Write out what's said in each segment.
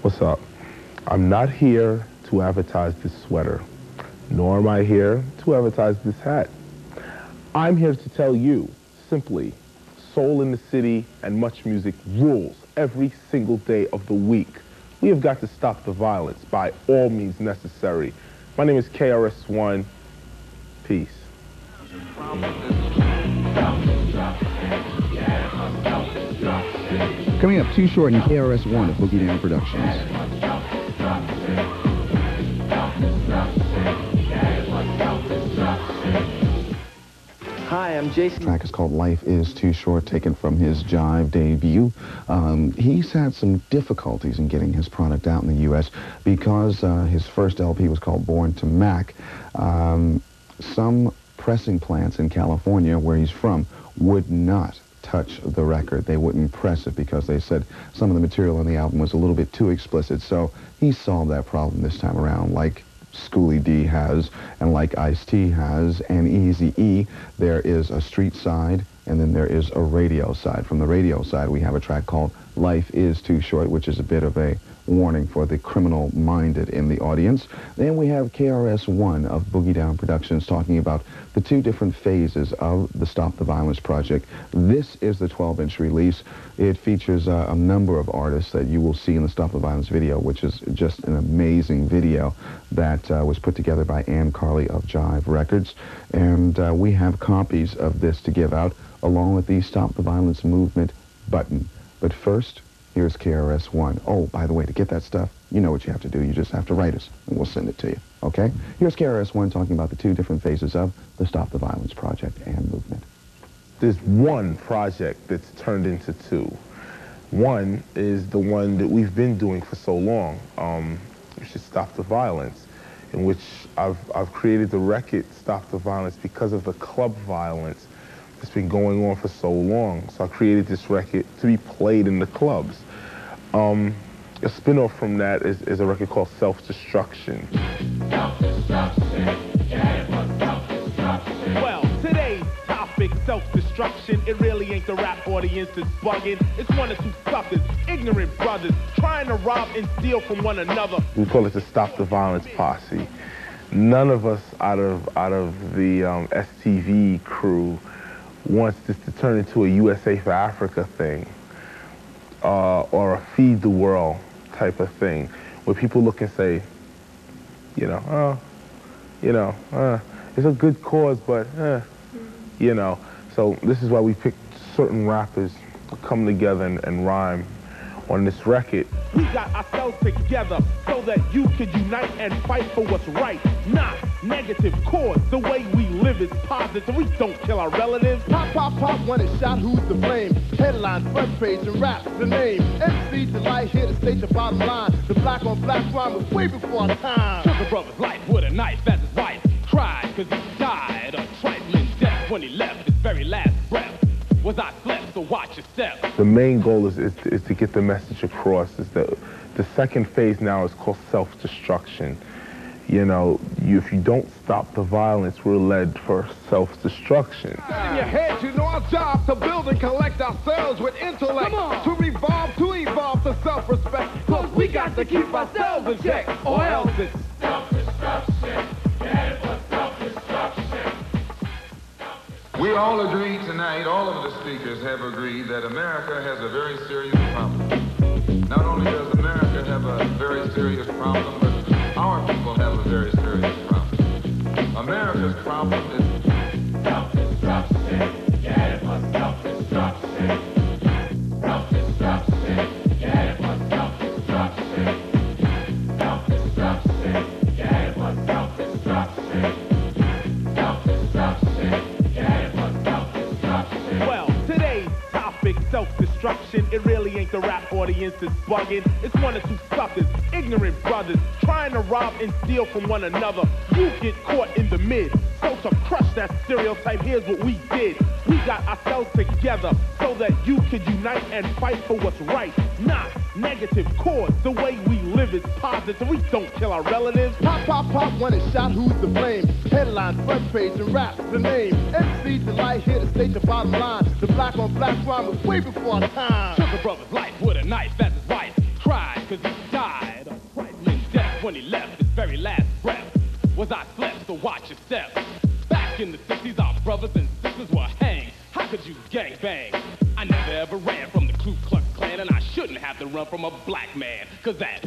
What's up? I'm not here to advertise this sweater, nor am I here to advertise this hat. I'm here to tell you, simply, soul in the city and much music rules every single day of the week. We have got to stop the violence by all means necessary. My name is KRS-One. Peace. Coming up, Too Short and KRS-One of Boogie Down Productions. Hi, I'm Jason. The track is called Life Is Too Short, taken from his Jive debut. He's had some difficulties in getting his product out in the U.S. because his first LP was called Born to Mac. Some pressing plants in California, where he's from, would not touch the record. They wouldn't press it because they said some of the material on the album was a little bit too explicit. So he solved that problem this time around, like Schoolie D has, and like Ice-T has, and Eazy-E. There is a street side, and then there is a radio side. From the radio side, we have a track called Life Is Too Short, which is a bit of a warning for the criminal-minded in the audience. Then we have KRS-One of Boogie Down Productions talking about the two different phases of the Stop the Violence project. This is the 12-inch release. It features a number of artists that you will see in the Stop the Violence video, which is just an amazing video that was put together by Ann Carley of Jive Records. And we have copies of this to give out, along with the Stop the Violence Movement button. But first, here's KRS-One. Oh, by the way, to get that stuff, you know what you have to do. You just have to write us, and we'll send it to you, okay? Here's KRS-One talking about the two different phases of the Stop the Violence project and movement. There's one project that's turned into two. One is the one that we've been doing for so long, which is Stop the Violence, in which I've created the record Stop the Violence because of the club violence that's been going on for so long. So I created this record to be played in the clubs. A spin-off from that is a record called Self-Destruction. Well, today's topic, self-destruction, it really ain't the rap audience that's bugging. It's one or two suckers, ignorant brothers, trying to rob and steal from one another. We call it the Stop the Violence posse. None of us out of the STV crew wants this to turn into a USA for Africa thing, or a Feed the World type of thing, where people look and say, it's a good cause, but, So this is why we picked certain rappers to come together and rhyme on this record. We got ourselves together so that you can unite and fight for what's right, not negative cause. The way we live is positive. We don't kill our relatives. Pop, pop, pop, when it's shot, who's to blame? Headline, front page, and rap's the name. MC.T.E.D.Y here to state the bottom line. The black on black crime was way before our time. Took a brother's life with a knife as his wife cried, cause he died a trifling death when he left his very last breath. Was I slept, so watch your step. The main goal is to get the message across. Is that the second phase now is called self-destruction. If you don't stop the violence, we're led for self-destruction. In your head, you know our job to build and collect ourselves with intellect. To revolve, to evolve to self-respect. Cause we got to keep ourselves in check, or else it's self-destruction. Yeah, it was self-destruction. We all agree tonight, all of the speakers have agreed that America has a very serious problem. Not only does America have a very serious problem, but our people have a very serious problem. America's problem is self-destruction. Yeah, it was self-destruction. Self-destruction. Yeah, it was self-destruction. Self-destruction. Yeah, it was self-destruction. Well, today's topic, self-destruction, it really ain't the rap audience that's bugging. It's one or two suckers, ignorant brothers, trying to rob and steal from one another. You get caught in the mid. So to crush that stereotype, here's what we did. We got ourselves together so that you could unite and fight for what's right, not negative cause. The way we live is positive. We don't kill our relatives. Pop, pop, pop, when it's shot, who's to blame? Headline, front page, and rap's the name. MC.T.E.D.Y here to state the bottom line. The black on black crime was way before our time. Took a brother's life with a knife as his wife cried, cause he died when he left his very last breath was I slept, so watch your steps. Back in the 60s, our brothers and sisters were hanged. How could you gangbang? I never ever ran from the Ku Klux Klan, and I shouldn't have to run from a black man, cause that's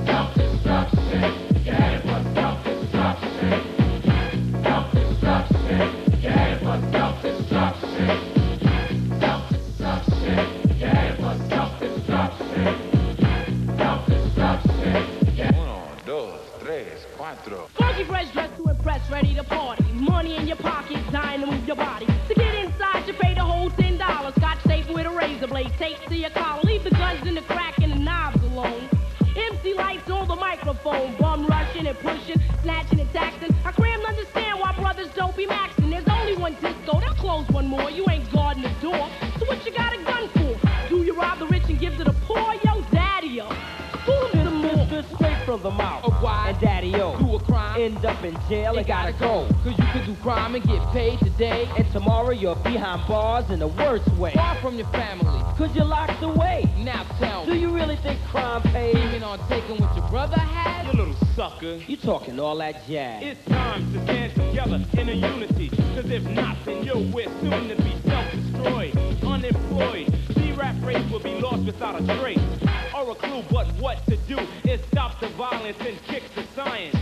self-destruction. Yeah, it was self-destruction. Self-destruction. Yeah, it was self-destruction. Self-destruction. Yeah, it was self-destruction. Self-destruction. Yeah. 1, 2, 3, 4. Funky fresh dressed to impress, ready to party. Money in your pocket, dying to move your body. To get inside, you pay the whole $10. Scotch tape with a razor blade, tape to your collar. Leave the guns in the crack and the knobs alone. MC lights on the microphone, bum rushing and pushing, snatching and taxing. I crammed to understand why brothers don't be maxing. There's only one disco, they'll close one more. You ain't guarding the door, so what you got a gun for? Do you rob the rich and give to the poor? Yo, daddy-o. Fool me the more. Straight from the mouth. Why? And daddy-o. Do a crime, End up in jail and It gotta gotta go. Cause you could do crime and get paid today, and tomorrow you're behind bars in the worst way. Far from your family, cause you're locked away. Now tell me, do you really think crime pays? Even on taking what your brother had? you little sucker. You talking all that jazz. It's time to stand together in a unity, cause if not, then we're soon to be self-destroyed, unemployed. C-rap race will be lost without a trace, or a clue, but what to do is stop the violence and kick the science.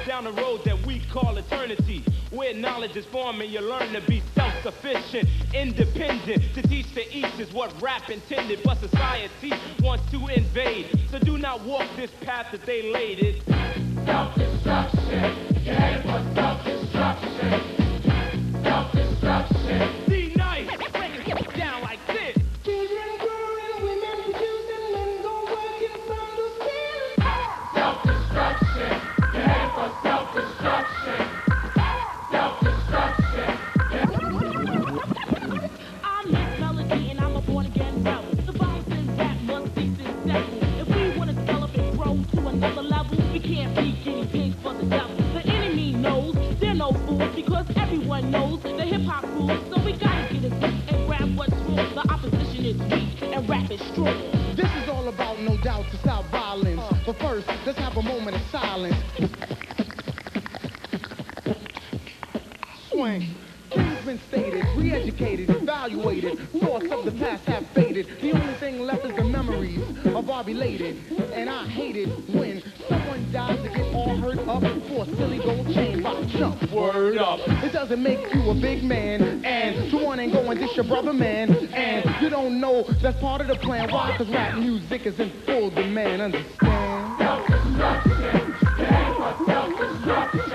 Down the road that we call eternity, where knowledge is formed and you learn to be self-sufficient, independent. To teach the east is what rap intended, but society wants to invade. So do not walk this path that they laid. It's self-destruction. Yeah, it was self-destruction. Self-destruction. D-Nice, break it down like this. Children growing, women choosing, men go working, some do stealing. Self-destruction. Yeah, it was self-destruction. Self-destruction. I'm Miss Melody and I'm a born-again rebel. The violence in rap must cease and settle. If we want to develop and grow to another level, we can't be guinea pigs for the devil. The enemy knows they're no fools, because everyone knows the hip-hop rules. So we gotta get it quick and grab what's wrong. The opposition is weak and rap is strong. This is all about, no doubt, to stop violence. But first, let's have a moment of silence. Swing. Things been stated, re-educated, evaluated. Thoughts of the past have faded. The only thing left is the memories of our belated. And I hate it when someone dies to get all hurt up for a silly gold chain by jump. Word up. It doesn't make you a big man. And to one and go and dish your brother, man. And you don't know that's part of the plan. Why? Cause rap music is in full demand. Understand? Self-destruction. Yeah, it was self-destruction.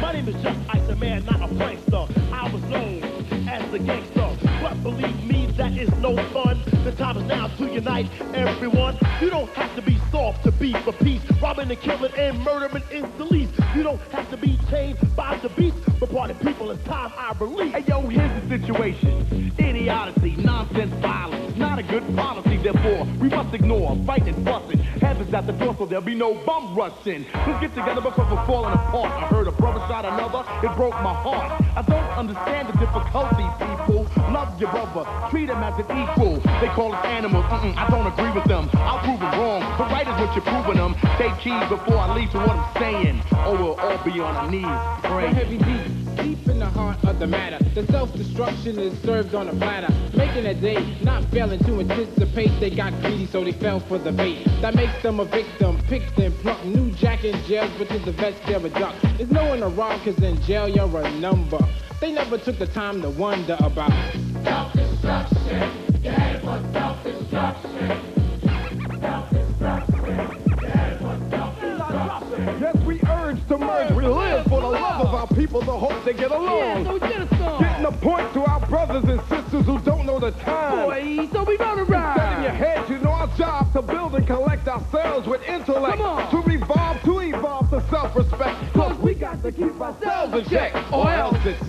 My name is Just Ice, a man, not a prankster. I was known as the gangster, but believe me, that is no fun. The time is now to unite everyone. You don't have to be soft to be for peace. Robbing and killing and murdering is the least. You don't have to be chained by the beast. But party people, it's time I release. Hey yo, here's the situation. Idiocy, nonsense, violence, not a good policy. Therefore, we must ignore fighting and fussing. Heaven's at the door, so there'll be no bum rushing. Let's get together because we're falling apart. I heard a brother shot another, it broke my heart. I don't understand the difficulty, people. Love your brother, treat him as an equal. They call us animals, I don't agree with them. I'll prove them wrong, but right is what you're proving them. Take heed before I leave to what I'm saying, or we'll all be on our knees praying. Heavy D, deep in the heart of the matter. The self-destruction is served on a platter, making a day, not failing to anticipate. They got greedy, so they fell for the bait. That makes them a victim, picked and plucked. New jack in jail, but to the vest they're a duck. There's no one around, cause in jail you're a number. They never took the time to wonder about Self-destruction, yeah, it was self-destruction. Self-destruction, yeah, it was self-destruction. Yes, we urge to merge. We live for the love of our people, the hope they get along. Yeah, so get a song. Getting a point to our brothers and sisters who don't know the time. Boy, so we gonna ride. Set in your head, you know our job to build and collect ourselves with intellect. Come on. To revolve, to evolve to self-respect. Cause we got to keep ourselves in check, or else it's